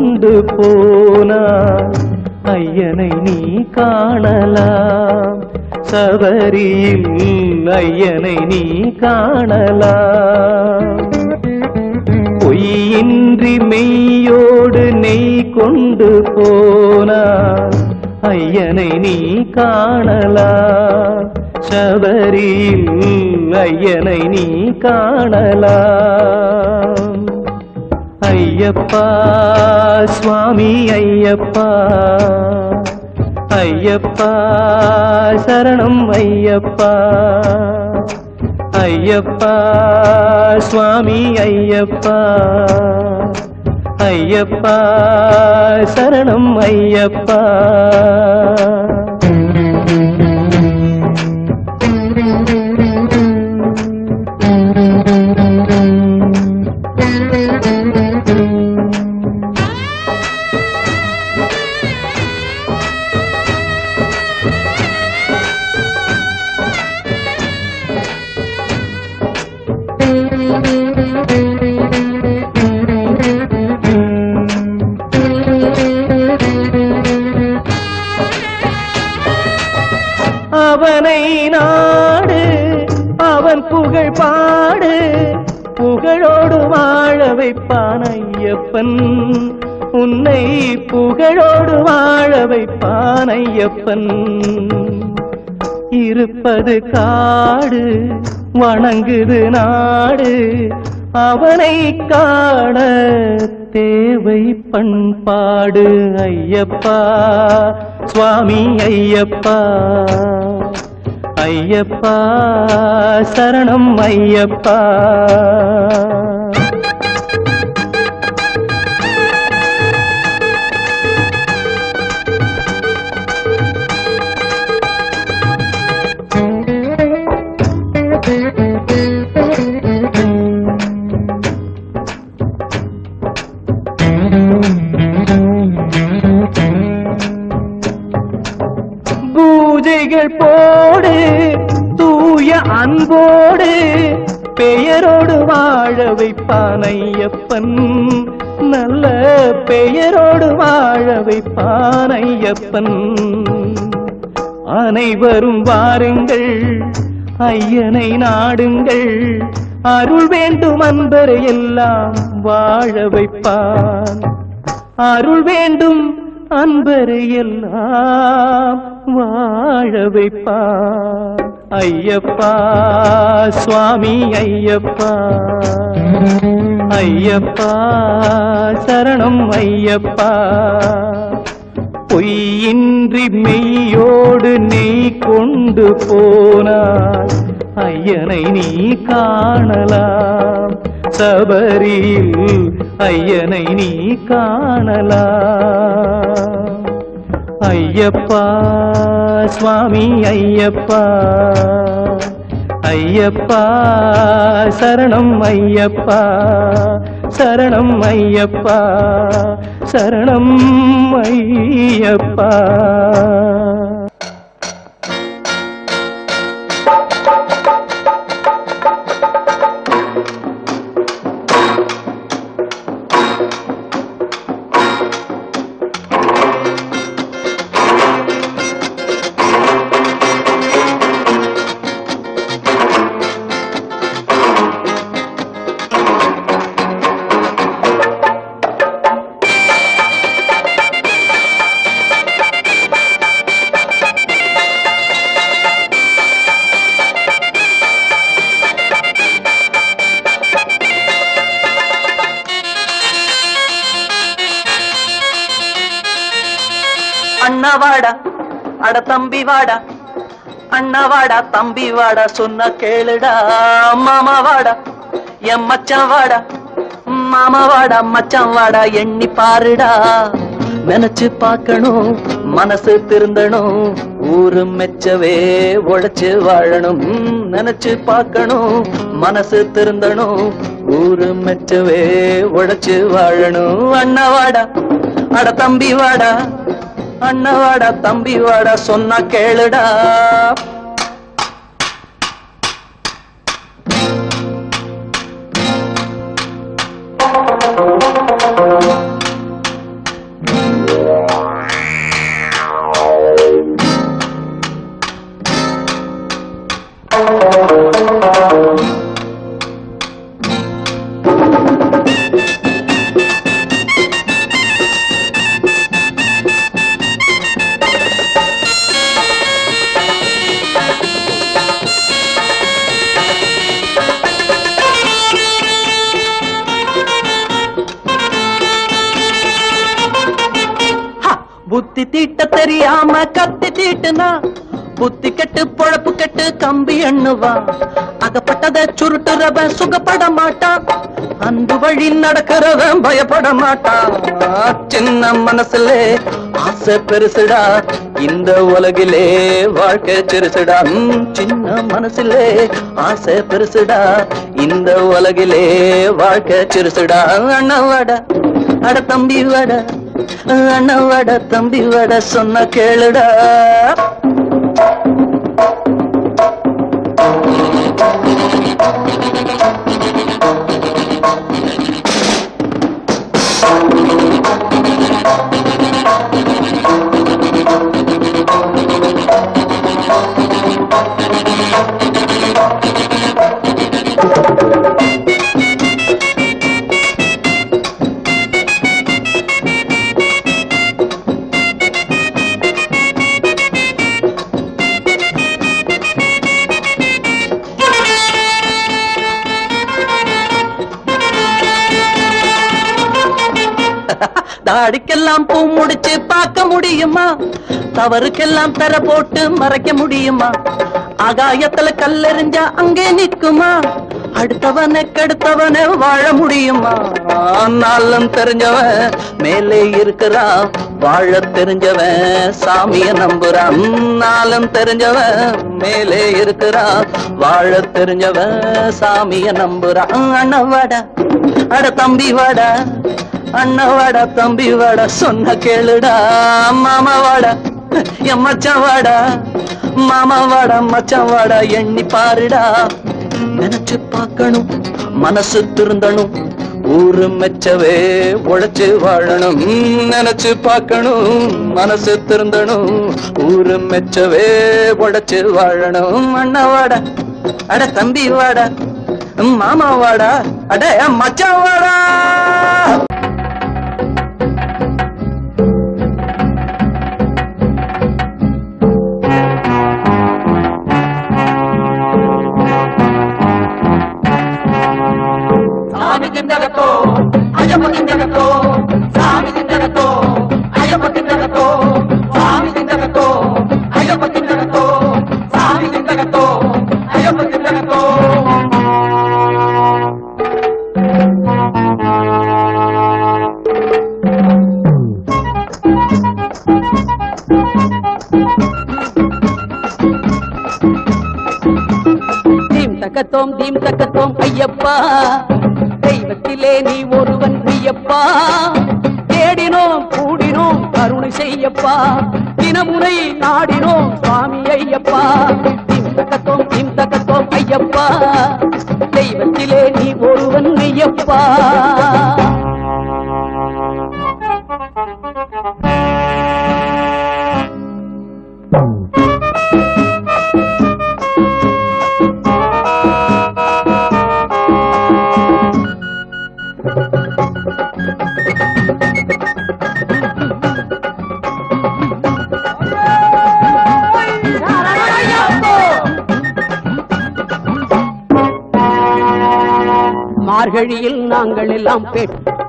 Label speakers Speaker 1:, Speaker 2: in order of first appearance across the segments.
Speaker 1: கொண்டு போனாய் ஐயனை நீ காணலாம் சபரியில் ஐயனை நீ காணலாம் பொய்யின்றி மெய்யோடு நெய் கொண்டு போனாய் ஐயனை நீ காணலாம் சபரியில் ஐயனை நீ காணலாம் ஐயப்பா சுவாமி ஐயப்பா ஐயப்பா சரணம் ஐயப்பா ஐயப்பா சுவாமி ஐயப்பா ஐயப்பா சரணம் ஐயப்பா அவனை நாடு அவன் புகழ் பாடு புகழோடு வாழ வைப்பான் ஐயப்பன் உன்னை புகழோடு வாழ வைப்பான் ஐயப்பன் இருப்பது காடு வணங்குது நாடு அவனை காண தேவை பண்பாடு ஐயப்பா சுவாமி ஐயப்பா ஐயப்பா சரணம் ஐயப்பா பூஜைகள் போடு தூய அன்போடு பெயரோடு வாழ வைப்பான் ஐயப்பன் நல்ல பெயரோடு வாழ வைப்பான் ஐயப்பன் அனைவரும் வாருங்கள் ஐயனை நாடுங்கள் அருள் வேண்டும் அன்பரை எல்லாம் வாழ வைப்பான் அருள் வேண்டும் அன்பரை எல்லாம் வாழ வைப்பான் ஐயப்பா சுவாமி ஐயப்பா ஐயப்பா சரணம் ஐயப்பா பொய்யின்றி மெய்யோடு நெய் கொண்டு போனாய் ஐயனை நீ காணலாம் சபரியில் ஐயனை நீ காணலாம் ஐயப்பா சுவாமி ஐயப்பா ஐயப்பா சரணம் ஐயப்பா சரணம் ஐயப்பா சரணம் ஐயப்பா
Speaker 2: அண்ணா வாடா அட தம்பி வாடா அண்ணா வாடா தம்பி வாடா சொன்ன கேளுடா மாமா வாடா என் மச்சான் வாடா மாமா வாடா மச்சான் வாடா எண்ணி பாருடா நினைச்சு பார்க்கணும் மனசு திருந்தணும் ஊரு மெச்சவே உழைச்சு வாழணும் நினைச்சு பார்க்கணும் மனசு திருந்தணும் ஊரு மெச்சவே உழைச்சு வாழணும் அண்ணா வாடா அட தம்பி வாடா அண்ணா வாடா தம்பி வாடா சொன்னா கேளுடா புத்தி தீட்ட தெரியாம கத்தி தீட்டுனா புத்தி கெட்டு பொழப்பு கெட்டு கம்பி எண்ணுவா அகப்பட்டத சுருட்டுறவன் சுகப்பட மாட்டான் அன்பு வழி நடக்கிறவன் பயப்பட மாட்டான் சின்ன மனசுல ஆசை பெருசுடா இந்த உலகிலே வாழ்க்கை சிறுசுடா சின்ன மனசுல ஆசை பெருசுடா இந்த உலகிலே வாழ்க்கை சிறுசுடா அண்ணவாடா அட தம்பி வாடா அண்ணவாட தம்பி வாட சொன்ன கேளுடா தாடிக்கெல்லாம் பூ முடிச்சு பார்க்க முடியுமா தவறுக்கெல்லாம் தர போட்டு மறைக்க முடியுமா ஆகாயத்துல கல்லெறிஞ்சா அங்கே நிக்குமா அடுத்தவனை கெடுத்தவனை வாழ முடியுமா நாளும் தெரிஞ்சவன் மேலே இருக்கிறான் வாழ தெரிஞ்சவன் சாமிய நம்புறான் நாளும் தெரிஞ்சவன் மேலே இருக்கிறான் வாழ தெரிஞ்சவன் சாமிய நம்புறான் அண்ணவாடா அட தம்பி வாடா அண்ணவாடா தம்பி வாடா சொன்ன கேளுடா மாமா வாடா என் மச்சான் வாடா மாமா வாடா மச்சான் வாடா எண்ணி பாருடா நினைச்சு பார்க்கணும் மனசு திருந்தணும் ஊரு மெச்சவே உழைச்சு வாழணும் நினைச்சு பார்க்கணும் மனசு திருந்தணும் ஊரு மெச்சவே உழைச்சு வாழணும் அண்ணவாடா அட தம்பி வாடா மாமா வாடா அட மச்சான் வாடா தீம் தக்கத்தோம் ஐயப்பா தெய்வத்திலே நீ ஒருவன் ஐயப்பா தேடினோம் கூடினோம் கருணை செய்யப்பா தினமுறை நாடினோம் சுவாமி ஐயப்பா தீம் தக்கத்தோம் ஐயப்பா தெய்வத்திலே நீ ஒருவன் ஐயப்பா மார்கழியில் நாங்கள் எல்லாம்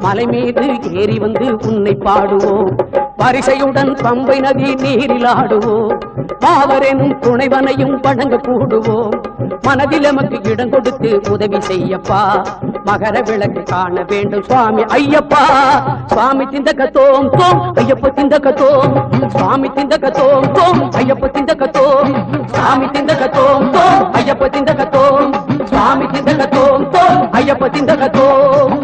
Speaker 2: மலை மீது ஏறி வந்து உன்னை பாடுவோம் வரிசையுடன் பம்பை நதி நீரில் ஆடுவோம் பாவரெனும் துணைவனையும் வணங்க கூடுவோம் மனதில் எமக்கு இடம் கொடுத்து உதவி செய்யப்பா மகர விளக்கு காண வேண்டும் சுவாமி ஐயப்பா சுவாமி திந்தகத்தோம் தோம் ஐயப்ப திந்தகத்தோம் சுவாமி திந்தகத்தோம் தோம் ஐயப்ப திந்தகத்தோம் சுவாமி திந்தகத்தோம் தோம் ஐயப்ப திந்தகத்தோம் சுவாமி திந்தகத்தோம் தோம் ஐயப்ப திந்தகத்தோம்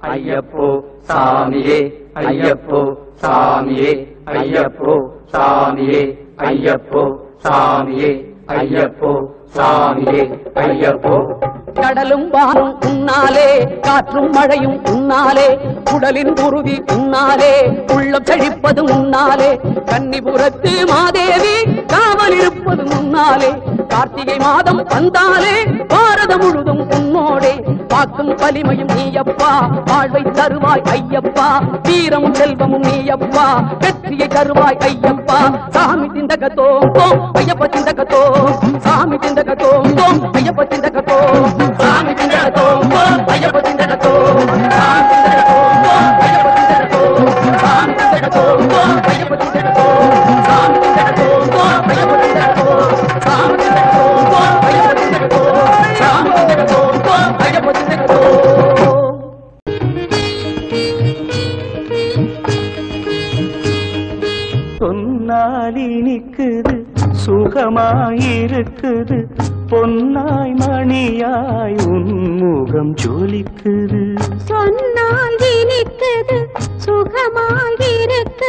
Speaker 2: ஐயப்போ சாமியே ஐயப்போ சாமியே ஐயப்போ சாமியே ஐயப்போ சாமியே ஐயப்போ சாமியே ஐயப்போ கடலும் வானும் உன்னாலே காற்றும் மழையும் உன்னாலே உடலின் உறுதி உன்னாலே உள்ளம் செழிப்பது உன்னாலே கன்னிபுரத்து மாதேவி காவல் இருப்பது உன்னாலே கார்த்திகை மாதம் வந்தாலே பாரதம் முழுதும் உன்னோடே வாக்கும் வலிமையும் நீயப்பா வாழ்வை தருவாய் ஐயப்பா வீரமும் செல்வமும் நீயப்பா வெற்றியை தருவாய் ஐயப்பா சாமி திண்டகத்தோம் தோம் ஐயப்ப திண்டகத்தோம் சாமி திண்டகத்தோம் தோம் ஐயப்ப திண்டகத்தோம் சாமி திண்டகத்தோம் தோம் ஐயப்ப திண்டகத்தோம் சாமி திண்டகத்தோம் தோம் ஐயப்ப திண்டகத்தோம் சாமி திண்டகத்தோம் தோம் ஐயப்ப திண்டகத்தோம் சாமி திண்டகத்தோம் தோம் ஐயப்ப திண்டகத்தோம் சாமி திண்டகத்தோம் தோம் ஐயப்ப திண்டகத்தோம் சாமி திண்டகத்தோம் தோம் ஐயப்ப திண்டகத்தோம்.
Speaker 1: சொன்னாலி நிக்குது சுகமாயிருக்குது பொன்னாய் மணியாய் உன்முகம் ஜொலிக்குது
Speaker 3: சொன்னால் இனிக்குது சுகமாயிருக்குது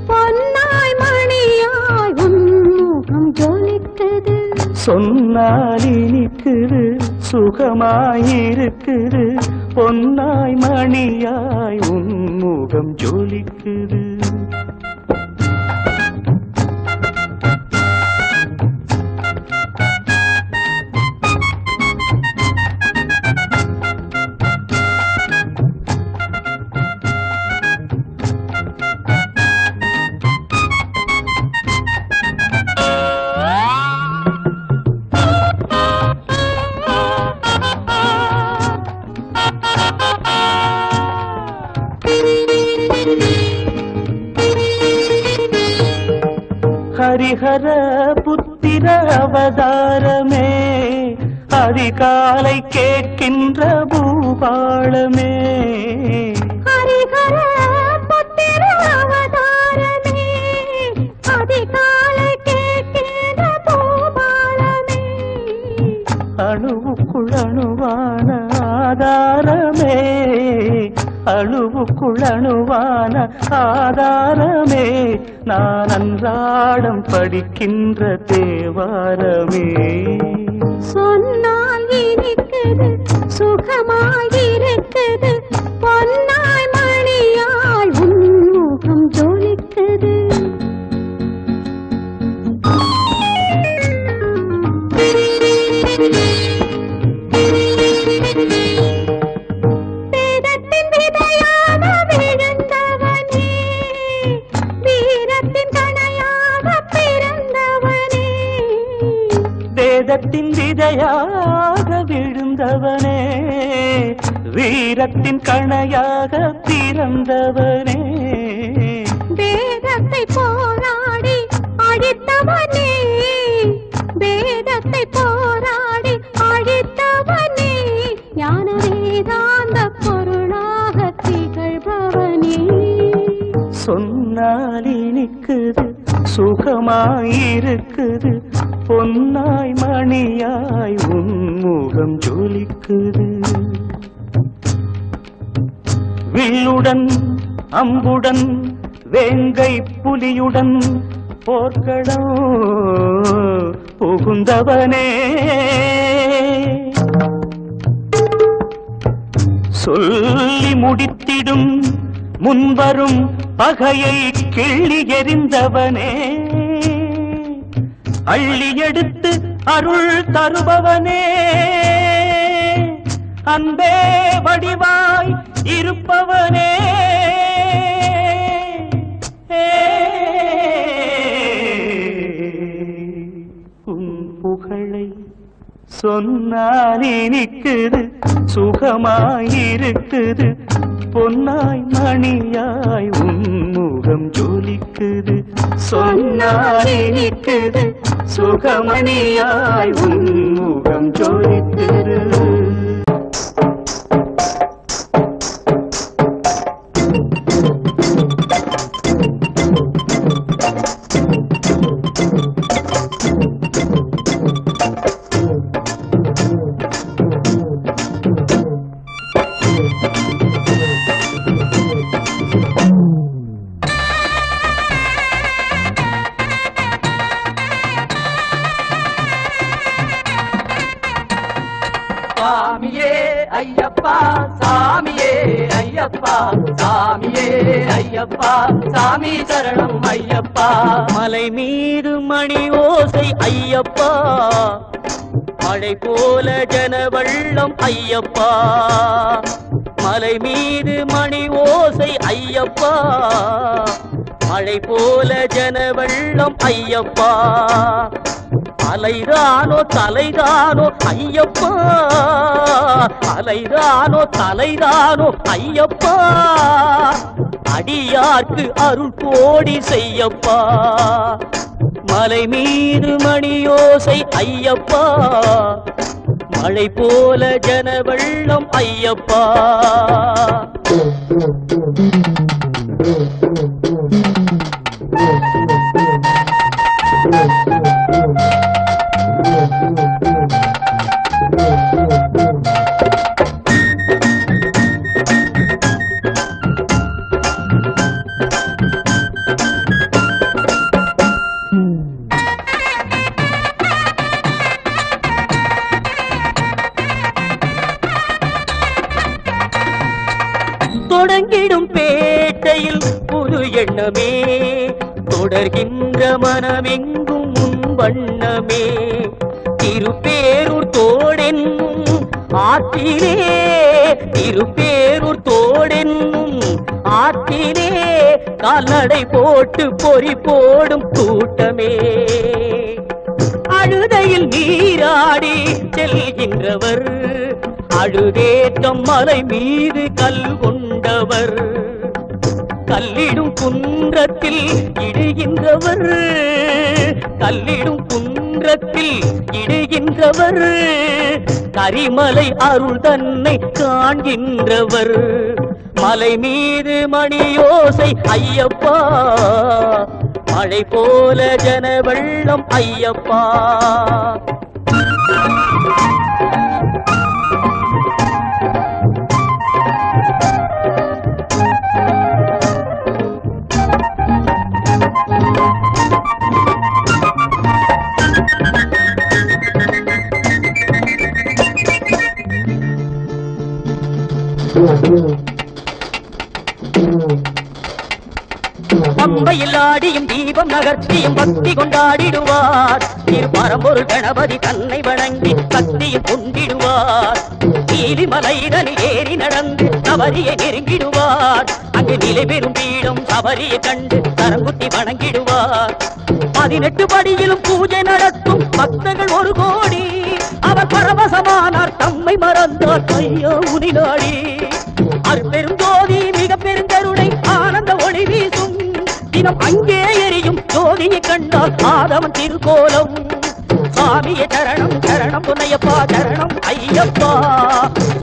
Speaker 3: பொன்னாய் மணியாய் உன்முகம் ஜொலிக்குது
Speaker 1: சொன்னாலி நிக்குது சுகமாயிருக்குது பொன்னாய் மணியாய் உன்முகம் ஜொலிக்குது ஹரிஹர புத்திர அவதாரமே அதிகாலை கேட்கின்ற பூபாளமே
Speaker 3: ஹரிஹர புத்திர அவதாரமே அதிகாலை கேட்கின்ற பூபாளமே
Speaker 1: அணுவுக்குள் அணுவான ஆதாரமே அணுவுக்குள் அணுவான ஆதாரமே நான் அன்றாடம் படிக்கின்ற தேவாரமே
Speaker 3: சொன்னால் இனிக்குது சுகமாயிருக்குது பொன்னாய் மணியாய் உன்முகம் ஜொலிக்குது
Speaker 1: வேதத்தின் விதையாக விழுந்தவனே வீரத்தின் கணையாக பிறந்தவனே
Speaker 3: வேதத்தை போராடி அழித்தவனே வேதத்தை போராடி அழித்தவனே ஞான வேதாந்த பொருளாக திகழ்பவனே
Speaker 1: சொன்னால் இனிக்குது சுகமாயிருக்குது பொன்னாய் மணியாய் உன்முகம் ஜொலிக்குது வில்லுடன் அம்புடன் வேங்கை புலியுடன் போர்க்களம் புகுந்தவனே சொல்லி முடித்திடும் முன்வரும் பகையை கிள்ளி எறிந்தவனே அள்ளி எடுத்து அருள் தருபவனே அன்பே வடிவாய் இருப்பவனே உன் புகழை சொன்னால் இனிக்குது சுகமாயிருக்குது பொன்னாய் மணியாய் உன்முகம் ஜொலிக்குது சொன்னால் இனிக்குது சுகமணியாய் உன்முகம் ஜொலிக்குது
Speaker 2: சாமியே ஐயப்பா சாமியே ஐயப்பா ஐயப்பா சாமியே ஐயப்பா சாமி சரணம் ஐயப்பா
Speaker 1: மலை மீது மணி ஓசை ஐயப்பா மழை போல ஜனவெள்ளம் ஐயப்பா மலை மீது மணி ஓசை ஐயப்பா மழை போல ஜனவெள்ளம் ஐயப்பா அலைதானோ தலைதானோ ஐயப்பா அலைதானோ தலைதானோ ஐயப்பா அடியார்க்கு அருள் கோடி செய்யப்பா மலை மீது மணியோசை ஐயப்பா மழை போல ஜனவெள்ளம் ஐயப்பா தொடங்கிடும் பேட்டையில் புது எண்ணமே தொடர்கின்ற மனமெங்கும் முன் வண்ணமே திருப்பேரூர் தோடென்னும் ஆற்றிலே திருப்பேரூர் தோடென்னும் ஆற்றிலே கால்நடை போட்டு பொறி போடும் கூட்டமே அழுதையில் நீராடி செல்கின்றவர் அழுதேற்றம் மலை மீது கல் கொண்டவர் கல்லிடும் குன்றத்தில் இடுகின்றவர் கல்லிடும் குன்றத்தில் இடுகின்றவர் கரிமலை அருள் தன்னை காண்கின்றவர் மலை மீது மணியோசை ஐயப்பா மழை போல ஜனவெள்ளம் ஐயப்பா பம்பையில் ஆடியும் தீபம் நகர்த்தியும் பக்தி கொண்டாடிடுவார் திருப்பரம்பொருள் கணபதி தன்னை வணங்கி பக்தியில் கொண்டிடுவார் நீலிமலைதனில் ஏறி நடந்து சபரியை நெருங்கிடுவார் அங்கு நிலை பெறும் பீடம் சபரியை கண்டு கரங்குத்தி வணங்கிடுவார் 18 படியிலும் பூஜை நடத்தும் பக்தர்கள் 1 கோடி அவர் பரவசமானார் தம்மை மறந்தார் ஐயா உனிநாடி அருப்பெரும் ஜோதி மிக பெருங்கருணை ஆனந்த ஒளி வீசும் தினம் அங்கே எரியும் ஜோதியை கண்டால் ஆதவன் திருக்கோலம் சாமிய சரணம் சரணம் பொன்னையப்பா சரணம் ஐயப்பா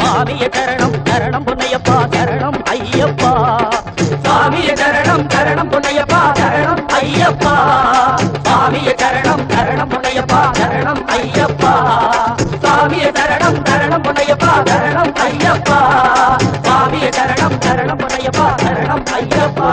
Speaker 1: சாமிய சரணம் சரணம் பொன்னையப்பா சரணம் ஐயப்பா சாமிய சரணம் சரணம் பொன்னையப்பா சரணம் ஐயப்பா சாமிய சரணம் சரணம் பொன்னையப்பா சரணம் ஐயப்பா சாமிய சரணம் சரணம் பொன்னையப்பா சரணம் ஐயப்பா சாமிய சரணம் சரணம் பொன்னையப்பா சரணம் ஐயப்பா